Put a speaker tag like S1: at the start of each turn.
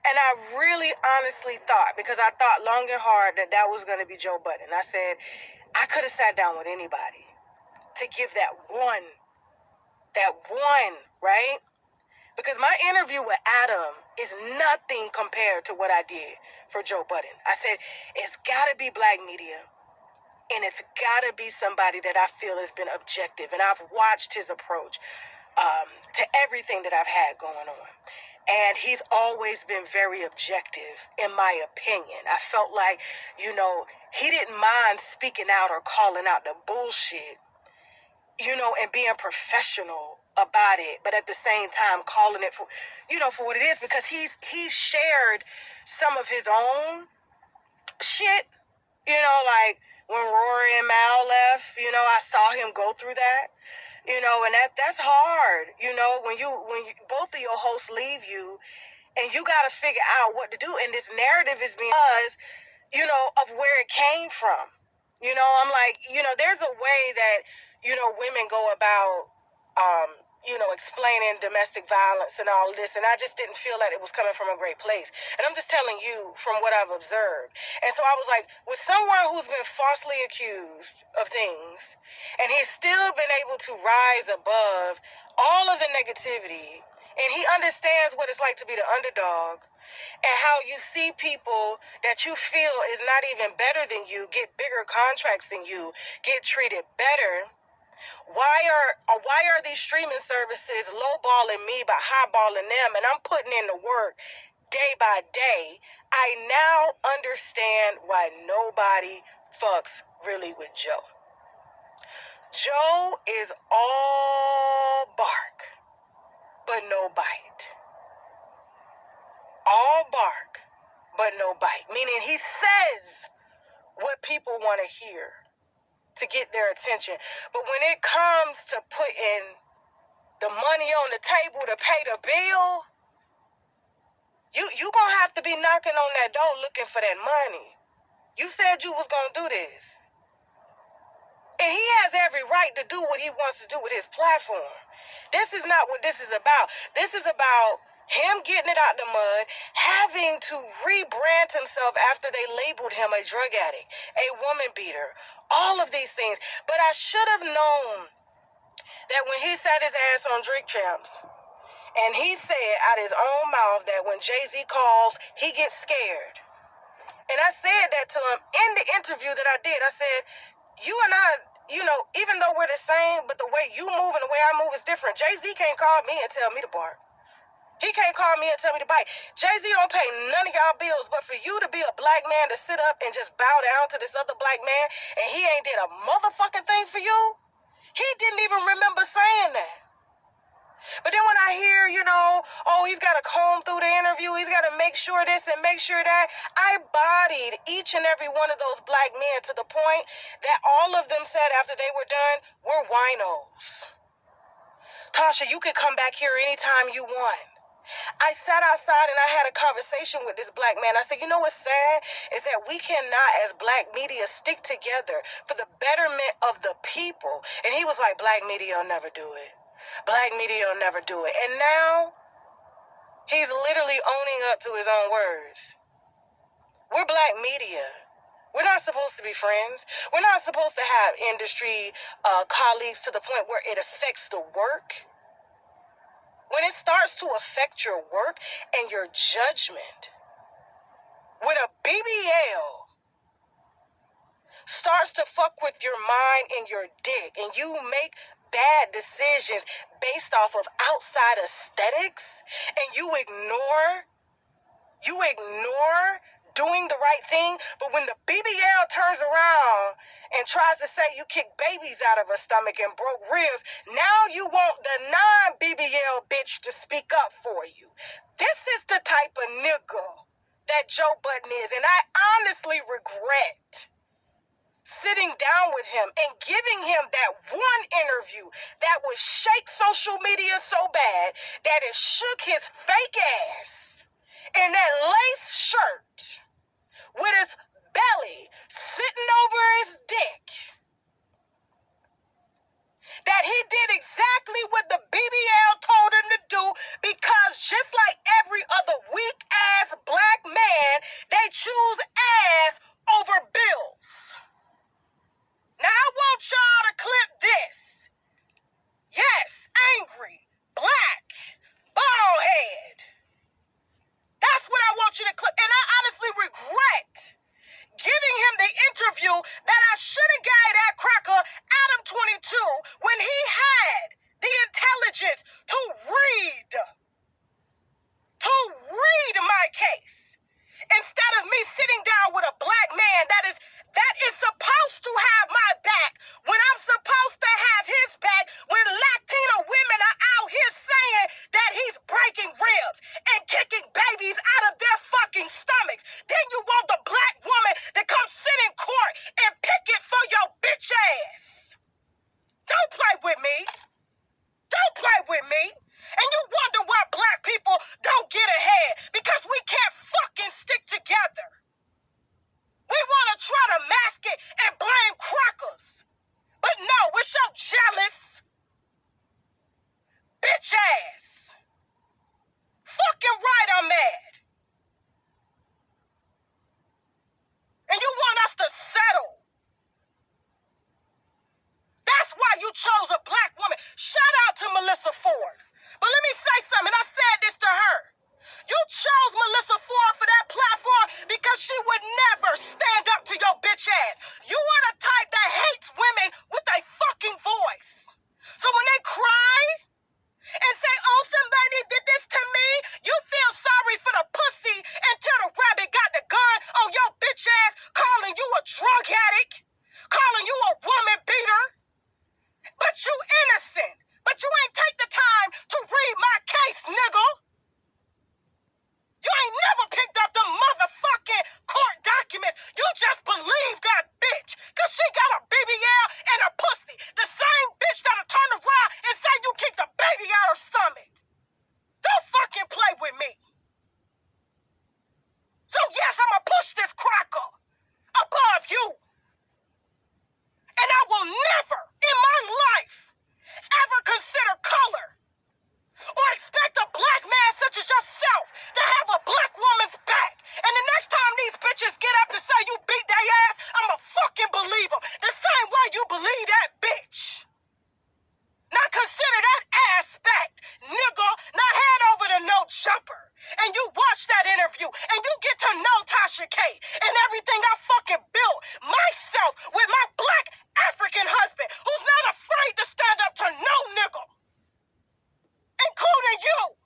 S1: And I really honestly thought, because I thought long and hard that was going to be Joe Budden. I said, I could have sat down with anybody to give that one, right? Because my interview with Adam is nothing compared to what I did for Joe Budden. I said, it's got to be black media. And it's got to be somebody that I feel has been objective. And I've watched his approach to everything that I've had going on. And he's always been very objective, in my opinion. I felt like, he didn't mind speaking out or calling out the bullshit, and being professional about it. But at the same time, calling it for what it is, because he's shared some of his own shit, like when Rory and Mal left, I saw him go through that. And that's hard, when you both of your hosts leave you and you got to figure out what to do. And this narrative is because, of where it came from. I'm like, there's a way that, women go about, explaining domestic violence and all this. And I just didn't feel like it was coming from a great place. And I'm just telling you from what I've observed. And so I was like, with someone who's been falsely accused of things, and he's still been able to rise above all of the negativity, and he understands what it's like to be the underdog, and how you see people that you feel is not even better than you get bigger contracts than you, get treated better. Why are these streaming services lowballing me but highballing them, and I'm putting in the work day by day? I now understand why nobody fucks really with Joe. Joe is all bark, but no bite. All bark, but no bite. Meaning he says what people want to hear to get their attention. But when it comes to putting the money on the table to pay the bill, you gonna have to be knocking on that door looking for that money. You said you was gonna do this. And he has every right to do what he wants to do with his platform. This is not what this is about. This is about him getting it out the mud, having to rebrand himself after they labeled him a drug addict, a woman beater, all of these things. But I should have known that when he sat his ass on Drink Champs, and he said out his own mouth that when Jay-Z calls, he gets scared. And I said that to him in the interview that I did. I said, you and I, even though we're the same, but the way you move and the way I move is different. Jay-Z can't call me and tell me to bark. He can't call me and tell me to bite. Jay-Z don't pay none of y'all bills, but for you to be a black man to sit up and just bow down to this other black man, and he ain't did a motherfucking thing for you, he didn't even remember saying that. But then when I hear, he's got to comb through the interview, he's got to make sure this and make sure that, I bodied each and every one of those black men to the point that all of them said after they were done, we're winos. Tasha, you can come back here anytime you want. I sat outside and I had a conversation with this black man. I said, what's sad is that we cannot, as black media, stick together for the betterment of the people. And he was like, black media will never do it. Black media will never do it. And now he's literally owning up to his own words. We're black media. We're not supposed to be friends. We're not supposed to have industry colleagues to the point where it affects the work. When it starts to affect your work and your judgment, when a BBL starts to fuck with your mind and your dick, and you make bad decisions based off of outside aesthetics, and you ignore doing the right thing, but when the BBL turns around and tries to say you kicked babies out of her stomach and broke ribs, now you want the non-BBL bitch to speak up for you. This is the type of nigga that Joe Budden is, and I honestly regret sitting down with him and giving him that one interview that would shake social media so bad that it shook his fake ass in that lace shirt with his belly sitting over his dick. That he did exactly what the BBL told him to do, because just like every other weak ass you to clip, and I honestly regret giving him the interview that I should have gave that cracker Adam 22 when he had the intelligence to read my case. Instead of me sitting down with a black man that is supposed to have my back when I'm supposed to have his back, when Latino women are out here saying that he's breaking ribs and kicking babies out of their fucking stomachs. Then you want the black woman to come sit in court and picket for your bitch ass. Don't play with me. Don't play with me. And you wonder why black people don't get ahead, because we can't fucking stick together. We want to try to mask it and blame crackers. But no, it's your jealous bitch ass. Fucking right, I'm mad. And you want us to settle. That's why you chose a black woman. Shout out to Melissa Ford. But let me say something. I said this to her. You chose Melissa Ford for that platform because she would never stand up to your bitch ass. You are the type that hates women with a fucking voice. So when they cry and say, oh, somebody did this to me, you feel sorry for the pussy until the rabbit got the gun on your bitch ass, calling you a drug addict, calling you a woman beater. But you innocent. But you ain't take the time to read my case, nigga. You ain't never picked up the motherfucking court documents. You just believe that bitch. Because she got a BBL and a pussy. The same bitch that'll turn around and say you kicked the baby out her stomach. Don't fucking play with me. So yes, I'ma push this cracker above you. And I will never in my life ever consider color or expect a black man such as yourself to have a black woman's back. And the next time these bitches get up to say you beat their ass, I'ma fucking believe them. The same way you believe that bitch. Now consider that aspect, nigga. Now head over to No Jumper and you watch that interview and you get to know Tasha K and everything I fucking built myself with my black African husband who's not afraid to stand up to no nigga, including you.